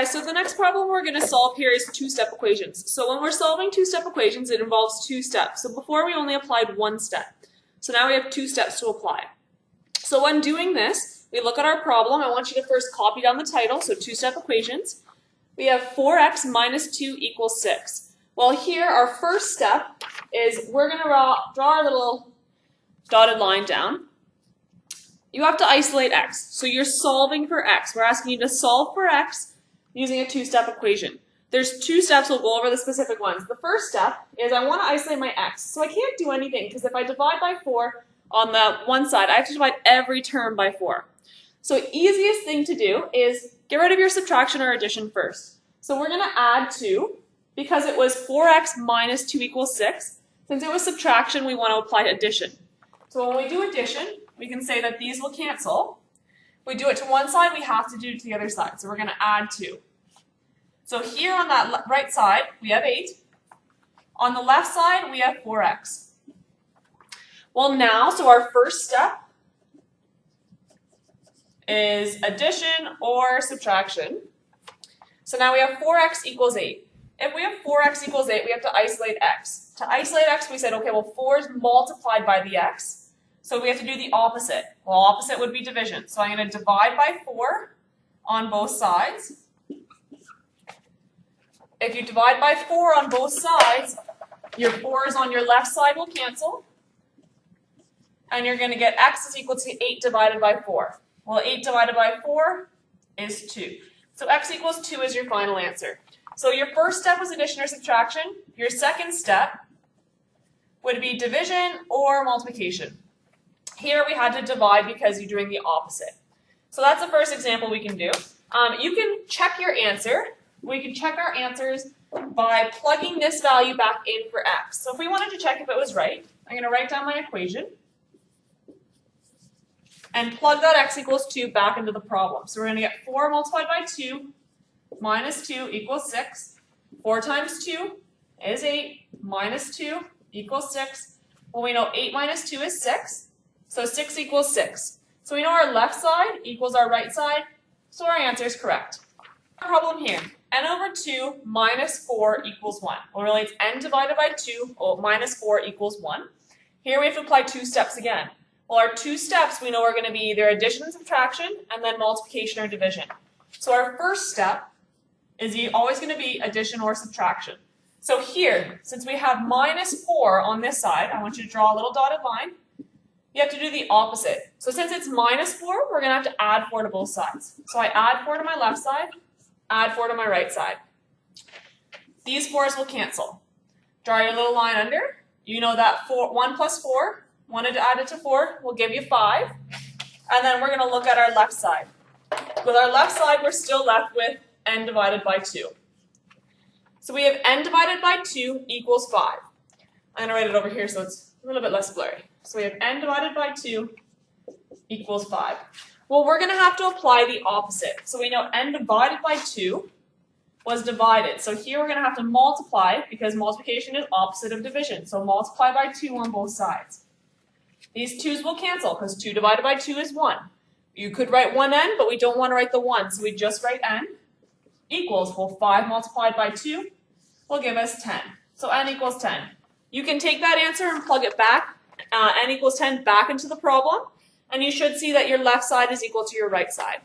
So the next problem we're going to solve here is two-step equations. So when we're solving two-step equations, it involves two steps. So before we only applied one step. So now we have two steps to apply. So when doing this, we look at our problem. I want you to first copy down the title, so two-step equations. We have 4x minus 2 equals 6. Well, here our first step is we're going to draw our little dotted line down. You have to isolate x. So you're solving for x. We're asking you to solve for x using a two-step equation. There's two steps, we'll go over the specific ones. The first step is I want to isolate my x. So I can't do anything because if I divide by 4 on the one side, I have to divide every term by 4. So easiest thing to do is get rid of your subtraction or addition first. So we're going to add 2 because it was 4x minus 2 equals 6. Since it was subtraction, we want to apply addition. So when we do addition, we can say that these will cancel. If we do it to one side, we have to do it to the other side. So we're going to add 2. So here on that right side, we have 8. On the left side, we have 4x. Well now, so our first step is addition or subtraction. So now we have 4x equals 8. If we have 4x equals 8, we have to isolate x. To isolate x, we said, okay, well 4 is multiplied by the x. So we have to do the opposite. Well, opposite would be division. So I'm going to divide by 4 on both sides. If you divide by 4 on both sides, your 4's on your left side will cancel. And you're going to get x is equal to 8 divided by 4. Well, 8 divided by 4 is 2. So x equals 2 is your final answer. So your first step was addition or subtraction. Your second step would be division or multiplication. Here we had to divide because you're doing the opposite. So that's the first example we can do. You can check your answer. We can check our answers by plugging this value back in for x. So if we wanted to check if it was right, I'm going to write down my equation and plug that x equals 2 back into the problem. So we're going to get 4 multiplied by 2 minus 2 equals 6. 4 times 2 is 8 minus 2 equals 6. Well, we know 8 minus 2 is 6. So 6 equals 6. So we know our left side equals our right side. So our answer is correct. Problem here. N over 2 minus 4 equals 1. Well, really it's n divided by 2, minus 4 equals 1. Here we have to apply two steps again. Well, our two steps we know are going to be either addition and subtraction, and then multiplication or division. So our first step is always going to be addition or subtraction. So here, since we have minus 4 on this side, I want you to draw a little dotted line. You have to do the opposite. So since it's minus 4, we're going to have to add 4 to both sides. So I add 4 to my left side, add 4 to my right side. These 4's will cancel. Draw your little line under. You know that 1 plus 4, wanted to add it to 4, will give you 5. And then we're going to look at our left side. With our left side, we're still left with n divided by 2. So we have n divided by 2 equals 5. I'm going to write it over here so it's a little bit less blurry. So we have n divided by 2 equals 5. Well, we're going to have to apply the opposite. So we know n divided by 2 was divided. So here we're going to have to multiply because multiplication is opposite of division. So multiply by 2 on both sides. These 2's will cancel because 2 divided by 2 is 1. You could write 1n, but we don't want to write the 1, so we just write n equals, well, 5 multiplied by 2 will give us 10. So n equals 10. You can take that answer and plug it back, n equals 10, back into the problem, and you should see that your left side is equal to your right side.